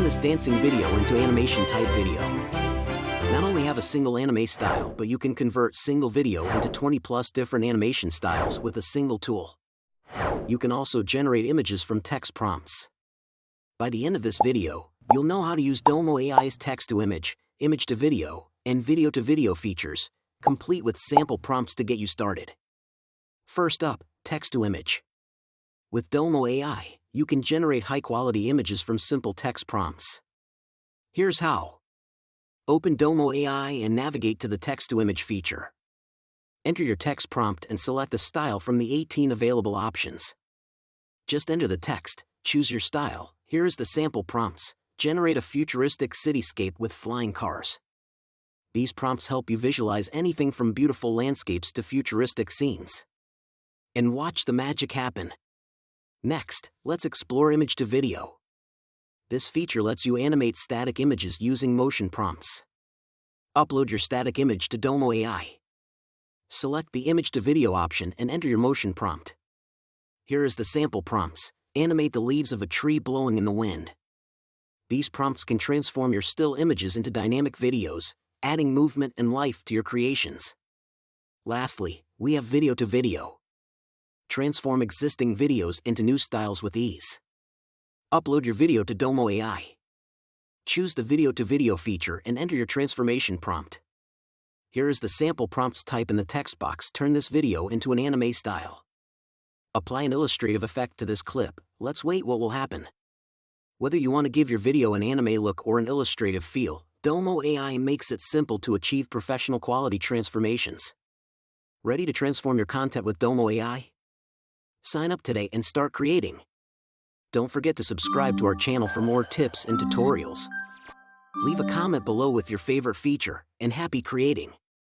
this dancing video into animation type video. Not only have a single anime style, but you can convert single video into 20+ different animation styles with a single tool. You can also generate images from text prompts. By the end of this video, you'll know how to use DomoAI's text-to-image, image-to-video, and video-to-video features, complete with sample prompts to get you started. First up, text-to-image. With DomoAI, you can generate high-quality images from simple text prompts. Here's how. Open DomoAI and navigate to the text-to-image feature. Enter your text prompt and select a style from the 18 available options. Just enter the text, choose your style. Here is the sample prompts. Generate a futuristic cityscape with flying cars. These prompts help you visualize anything from beautiful landscapes to futuristic scenes. And watch the magic happen. Next, let's explore image to video. This feature lets you animate static images using motion prompts. Upload your static image to DomoAI. Select the image to video option and enter your motion prompt. Here is the sample prompts. Animate the leaves of a tree blowing in the wind. These prompts can transform your still images into dynamic videos, adding movement and life to your creations. Lastly, we have video to video. Transform existing videos into new styles with ease. Upload your video to DomoAI. Choose the video to video feature and enter your transformation prompt. Here is the sample prompts. Type in the text box. Turn this video into an anime style. Apply an illustrative effect to this clip. Let's wait what will happen. Whether you want to give your video an anime look or an illustrative feel, DomoAI makes it simple to achieve professional quality transformations. Ready to transform your content with DomoAI? Sign up today and start creating. Don't forget to subscribe to our channel for more tips and tutorials. Leave a comment below with your favorite feature, and happy creating!